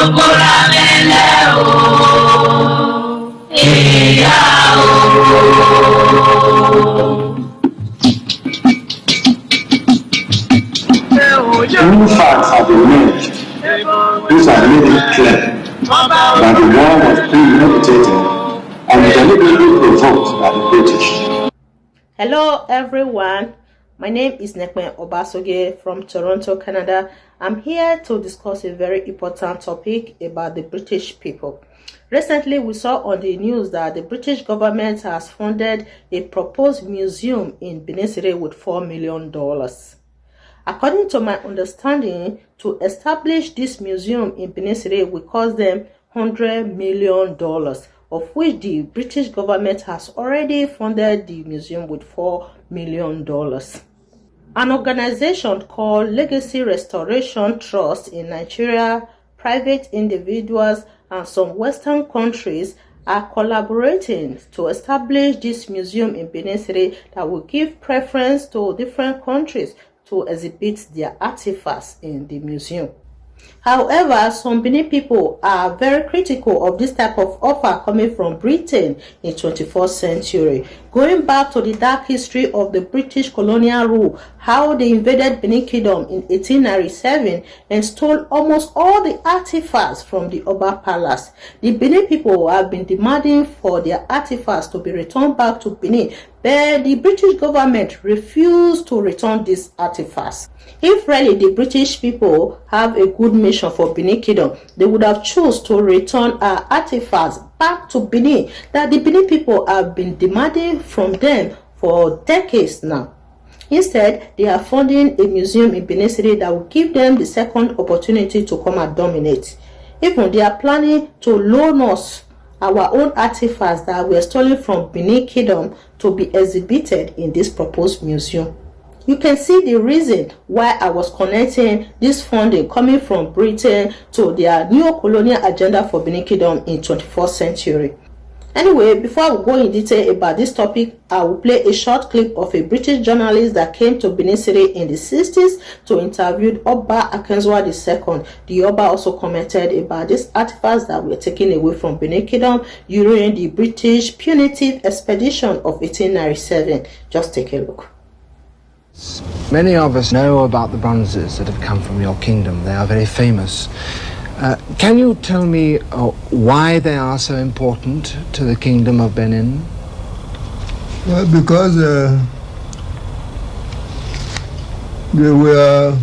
New facts have emerged which have made it clear that the war was premeditated and deliberately provoked by the British. Hello everyone, my name is Nekmen Obasoge from Toronto, Canada. I'm here to discuss a very important topic about the British people. Recently, we saw on the news that the British government has funded a proposed museum in Benin with $4 million. According to my understanding, to establish this museum in Benin will cost them $100 million, of which the British government has already funded the museum with $4 million. An organization called Legacy Restoration Trust in Nigeria, private individuals, and some Western countries are collaborating to establish this museum in Benin that will give preference to different countries to exhibit their artifacts in the museum. However, some Benin people are very critical of this type of offer coming from Britain in 21st century. Going back to the dark history of the British colonial rule, how they invaded Benin Kingdom in 1897 and stole almost all the artifacts from the Oba Palace. The Benin people have been demanding for their artifacts to be returned back to Benin, but the British government refused to return these artifacts. If really the British people have a good mission for Benin Kingdom, they would have chosen to return our artifacts back to Benin that the Benin people have been demanding from them for decades now. Instead, they are funding a museum in Benin that will give them the second opportunity to come and dominate. Even they are planning to loan us our own artifacts that were stolen from Benin Kingdom to be exhibited in this proposed museum. You can see the reason why I was connecting this funding coming from Britain to their neo-colonial agenda for Benin Kingdom in 21st century. Anyway, before we go in detail about this topic, I will play a short clip of a British journalist that came to Benin in the 60s to interview Oba Akenzwa II. The Oba also commented about these artifacts that were taken away from Benin Kingdom during the British punitive expedition of 1897. Just take a look. Many of us know about the bronzes that have come from your kingdom. They are very famous. Can you tell me why they are so important to the kingdom of Benin? Well, because they were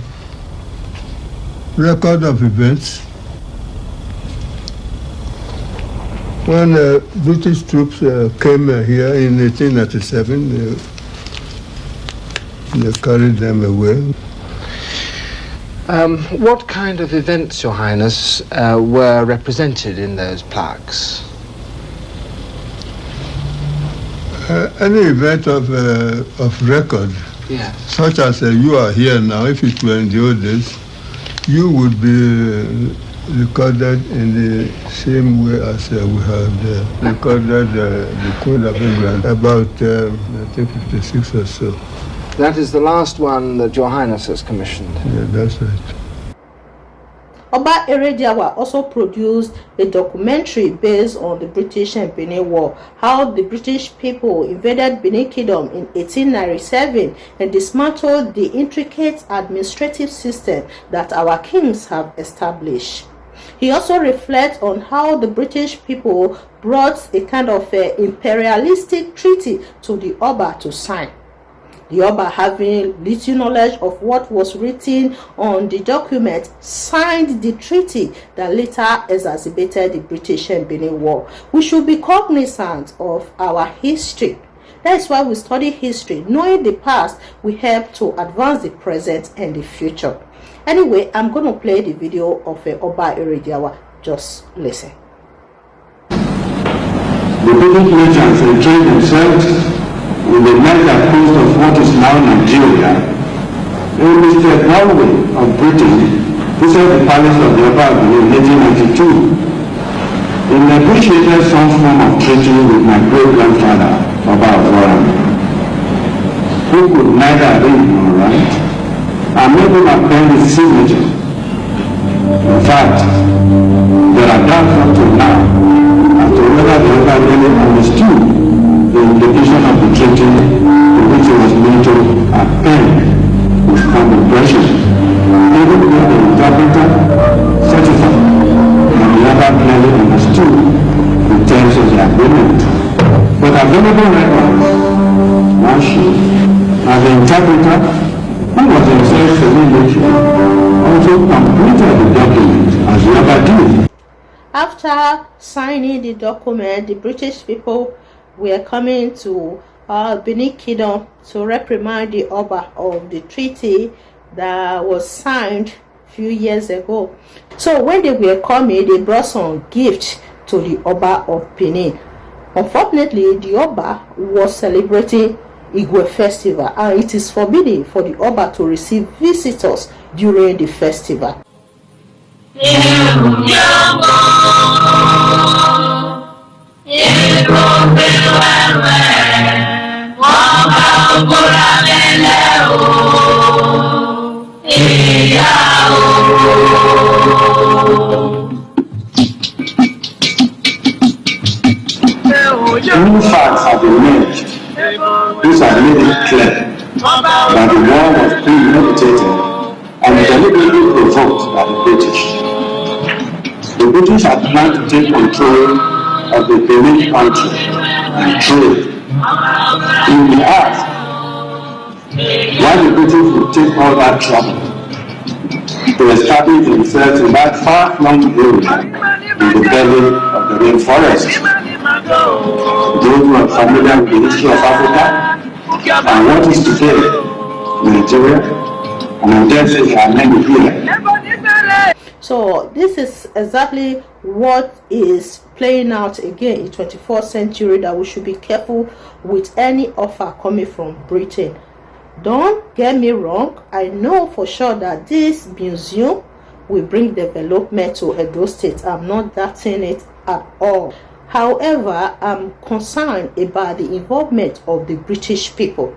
record of events. When British troops came here in 1897, they carried them away. What kind of events, Your Highness, were represented in those plaques? Any event of record, yes, such as you are here now. If it were in the old days, you would be recorded in the same way as we had recorded the Queen of England about, I think, 56 or so. That is the last one that Your Highness has commissioned. Yeah, that's right. Oba Erediawa also produced a documentary based on the British and Benin War, how the British people invaded Benin Kingdom in 1897 and dismantled the intricate administrative system that our kings have established. He also reflects on how the British people brought a kind of imperialistic treaty to the Oba to sign. The Oba, having little knowledge of what was written on the document, signed the treaty that later exacerbated the British and Benin War. We should be cognizant of our history. That is why we study history. Knowing the past will help to advance the present and the future. Anyway, I'm going to play the video of Oba Erediawa. Just listen. The British merchants entrenched themselves in the Niger coast of what is now Nigeria. Mr. Norway of Britain visited the palace of the Oba in 1892. He negotiated some form of treaty with my great-grandfather, Oba Ozoran, who could neither read nor write, and made him append his signature. In fact, there are doubts up to now as to whether the Oba really understood the implication of the treaty to which he was made to append with calm impression, even though the interpreter certified and the Oba clearly understood the terms of the agreement. But available records now show that the interpreter, who was himself semi-literate, also completed the document as the Oba did. After signing the document, the British people were coming to Benin Kingdom to reprimand the Oba of the treaty that was signed a few years ago. So when they were coming, they brought some gift to the Oba of Benin. Unfortunately, the Oba was celebrating Igwe festival, and it is forbidden for the Oba to receive visitors during the festival. New facts have emerged. These have made it clear that the war was premeditated and deliberately provoked by the British. The British had planned to take control of the Benin country and trade. In the act, why the British would take all that trouble to establish themselves in that far-flung area in the belly of the rainforest. Those who are familiar with the history of Africa and what is today Nigeria, and I dare say there are many here. So this is exactly what is playing out again in 24th century, that we should be careful with any offer coming from Britain. Don't get me wrong, I know for sure that this museum will bring development to Edo State. I'm not doubting it at all. However, I'm concerned about the involvement of the British people.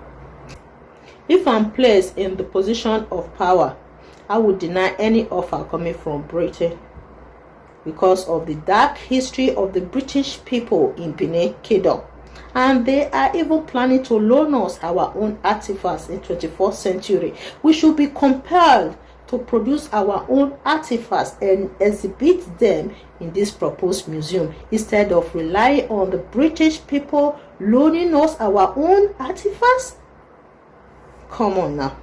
If I'm placed in the position of power, I would deny any offer coming from Britain because of the dark history of the British people in Benin Kingdom. And they are even planning to loan us our own artifacts in 24th century. We should be compelled to produce our own artifacts and exhibit them in this proposed museum instead of relying on the British people loaning us our own artifacts. Come on now.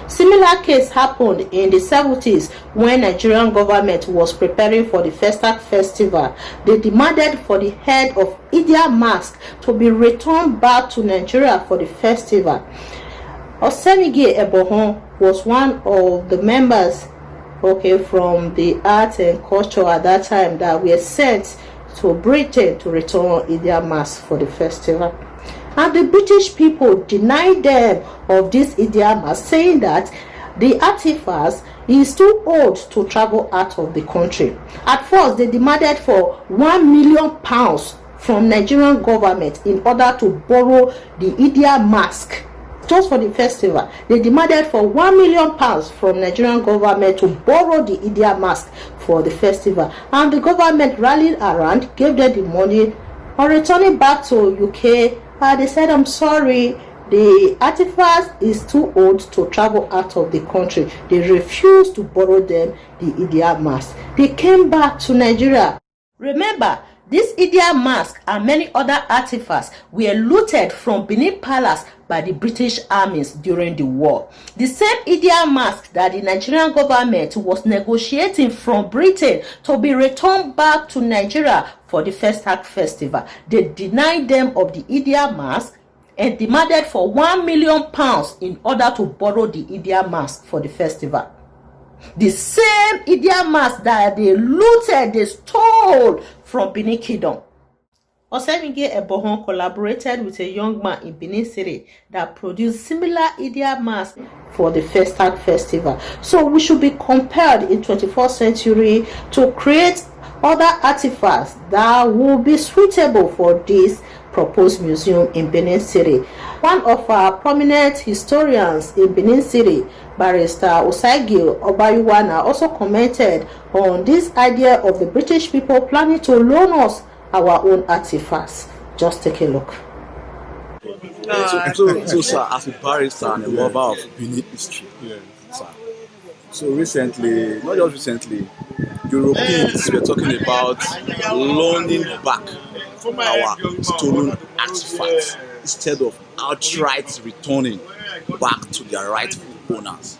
Similar case happened in the 70s when Nigerian government was preparing for the Festac festival. They demanded for the head of Idia mask to be returned back to Nigeria for the festival. Osenige Ebohon was one of the members from the art and culture at that time that were sent to Britain to return Idia mask for the festival. And the British people denied them of this Idia mask, saying that the artifacts is too old to travel out of the country. At first, they demanded for £1 million from Nigerian government in order to borrow the Idia mask just for the festival. They demanded for £1 million from Nigerian government to borrow the Idia mask for the festival. And the government rallied around, gave them the money. On returning back to UK, they said, I'm sorry, the artifact is too old to travel out of the country. They refused to borrow them the Idia mask. They came back to Nigeria. Remember, this Idia mask and many other artifacts were looted from Benin Palace by the British armies during the war. The same Idia mask that the Nigerian government was negotiating from Britain to be returned back to Nigeria for the Festac festival. They denied them of the Idia mask and demanded for £1 million in order to borrow the Idia mask for the festival. The same Idia mask that they looted, they stole from Benin Kingdom. Osenige Ebohon collaborated with a young man in Benin City that produced similar Idia mask for the Festac festival. So we should be compelled in 24th century to create other artifacts that will be suitable for this proposed museum in Benin City. One of our prominent historians in Benin City, Barrister Osaigil Obayuwana, also commented on this idea of the British people planning to loan us our own artifacts. Just take a look. So, sir, as a barrister and a lover of Benin history, sir, so recently, not just recently, Europeans were talking about loaning back our stolen artifacts instead of outright returning back to their rightful owners.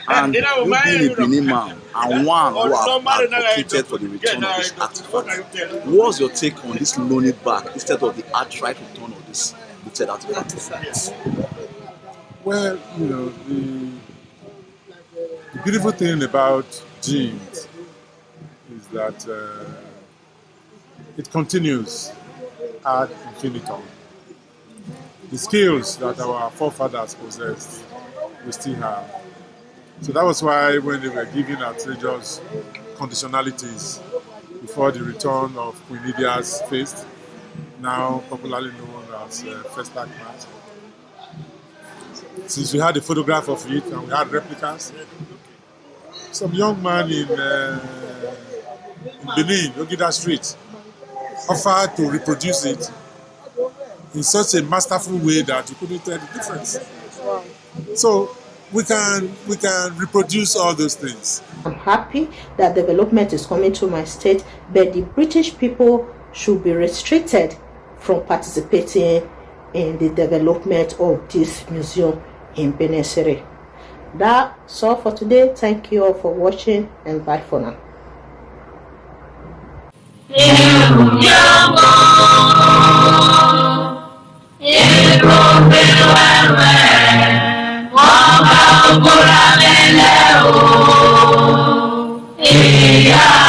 And you being a Benin man and one who have advocated for the return of these artifacts, what's your take on this loaning back instead of the outright return of this looted artifacts? Well, you know, the beautiful thing about jeans is that it continues ad infinitum. The skills that our forefathers possessed, we still have. So that was why when they were giving outrageous conditionalities before the return of Queen Lydia's feast, now popularly known as Festac Mass, since we had a photograph of it and we had replicas, some young man in Benin, Ogida Street, offered to reproduce it in such a masterful way that you couldn't tell the difference. So we can reproduce all those things. I'm happy that development is coming to my state, but the British people should be restricted from participating in the development of this museum in Benin City. That's all for today. Thank you all for watching, and bye for now. Yeah.